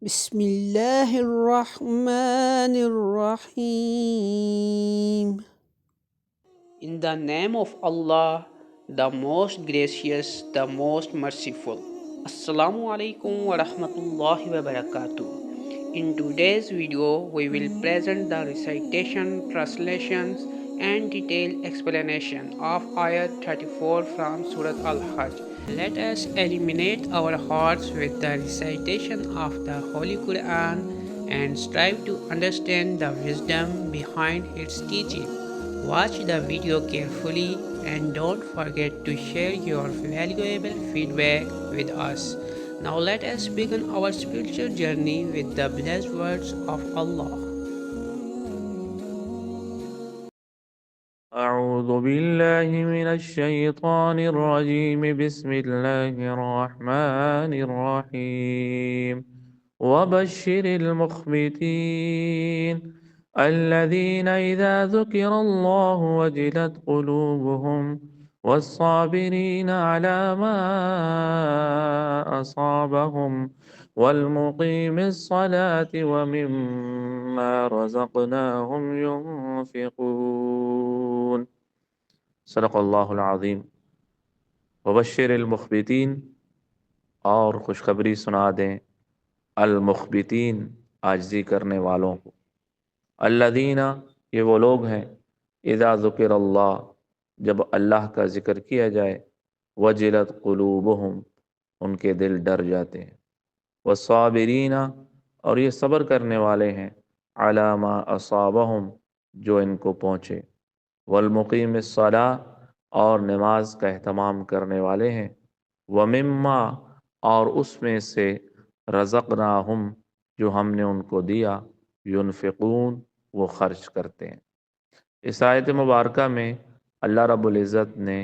بسم اللہ الرحمن الرحیم. In the name of Allah, the most gracious, the most merciful. Assalamu alaikum wa rahmatullahi wa barakatuh. In today's video, we will present the recitation, translations, and detailed explanation of Ayat 34 from Surah Al-Hajj. Let us illuminate our hearts with the recitation of the Holy Quran and strive to understand the wisdom behind its teaching. Watch the video carefully and don't forget to share your valuable feedback with us. Now let us begin our spiritual journey with the blessed words of Allah. أعوذ بالله من الشيطان الرجيم بسم الله الرحمن الرحيم وبشر المخبتين الذين إذا ذكر الله وجلت قلوبهم والصابرين على ما أصابهم والمقيم الصلاة ومما رزقناهم ينفقون صدق اللہ العظیم. وبشر المخبتین، اور خوشخبری سنا دیں المخبتین، عاجزی کرنے والوں کو. الذین، یہ وہ لوگ ہیں، اذا ذکر اللہ، جب اللہ کا ذکر کیا جائے، وجلت قلوبہم، ان کے دل ڈر جاتے ہیں. والصابرین، اور یہ صبر کرنے والے ہیں، علی ما اصابہم، جو ان کو پہنچے. والمقیم الصلاۃ، اور نماز کا اہتمام کرنے والے ہیں. ومما، اور اس میں سے، رزقناہم، جو ہم نے ان کو دیا، ينفقون، وہ خرچ کرتے ہیں. اس آیت مبارکہ میں اللہ رب العزت نے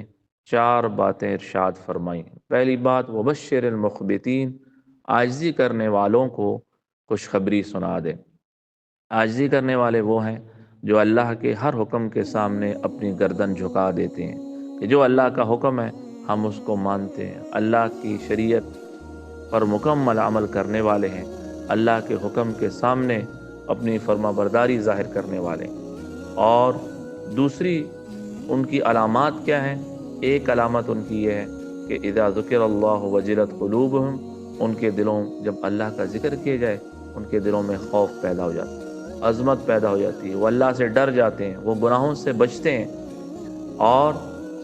4 باتیں ارشاد فرمائی. پہلی بات، وبشر المخبتین، عاجزی کرنے والوں کو خوشخبری سنا دے. عاجزی کرنے والے وہ ہیں جو اللہ کے ہر حکم کے سامنے اپنی گردن جھکا دیتے ہیں کہ جو اللہ کا حکم ہے ہم اس کو مانتے ہیں. اللہ کی شریعت پر مکمل عمل کرنے والے ہیں. اللہ کے حکم کے سامنے اپنی فرما برداری ظاہر کرنے والے ہیں. اور دوسری ان کی علامات کیا ہیں؟ ایک علامت ان کی یہ ہے کہ اذا ذکر اللہ وجلت قلوبہم، ان کے دلوں جب اللہ کا ذکر کیا جائے ان کے دلوں میں خوف پیدا ہو جاتا ہے، عظمت پیدا ہو جاتی ہے، وہ اللہ سے ڈر جاتے ہیں، وہ گناہوں سے بچتے ہیں. اور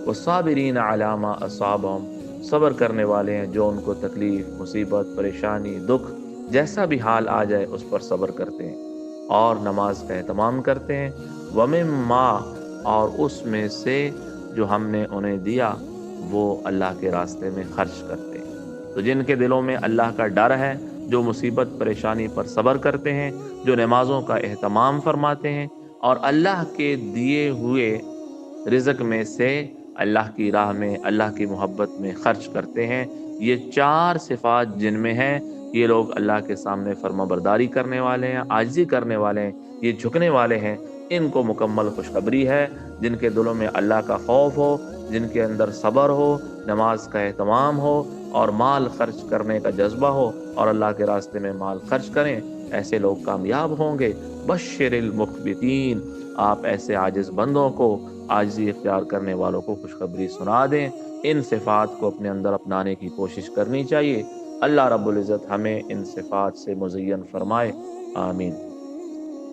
وہ صابرین علی ما اصابہم، صبر کرنے والے ہیں جو ان کو تکلیف، مصیبت، پریشانی، دکھ، جیسا بھی حال آ جائے اس پر صبر کرتے ہیں اور نماز کا اہتمام کرتے ہیں. ومما، اور اس میں سے جو ہم نے انہیں دیا وہ اللہ کے راستے میں خرچ کرتے ہیں. تو جن کے دلوں میں اللہ کا ڈر ہے، جو مصیبت پریشانی پر صبر کرتے ہیں، جو نمازوں کا اہتمام فرماتے ہیں اور اللہ کے دیے ہوئے رزق میں سے اللہ کی راہ میں، اللہ کی محبت میں خرچ کرتے ہیں، یہ 4 صفات جن میں ہیں، یہ لوگ اللہ کے سامنے فرما برداری کرنے والے ہیں، عاجزی کرنے والے ہیں، یہ جھکنے والے ہیں. ان کو مکمل خوشخبری ہے جن کے دلوں میں اللہ کا خوف ہو، جن کے اندر صبر ہو، نماز کا اہتمام ہو اور مال خرچ کرنے کا جذبہ ہو اور اللہ کے راستے میں مال خرچ کریں. ایسے لوگ کامیاب ہوں گے. بشر المخبتین، آپ ایسے عاجز بندوں کو، عاجزی اختیار کرنے والوں کو خوشخبری سنا دیں. ان صفات کو اپنے اندر اپنانے کی کوشش کرنی چاہیے. اللہ رب العزت ہمیں ان صفات سے مزین فرمائے. آمین.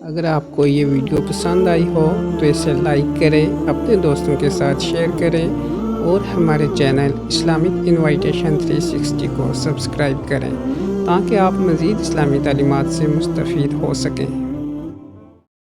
اگر آپ کو یہ ویڈیو پسند آئی ہو تو اسے لائک کریں، اپنے دوستوں کے ساتھ شیئر کریں اور ہمارے چینل اسلامک انوائٹیشن 360 کو سبسکرائب کریں تاکہ آپ مزید اسلامی تعلیمات سے مستفید ہو سکیں.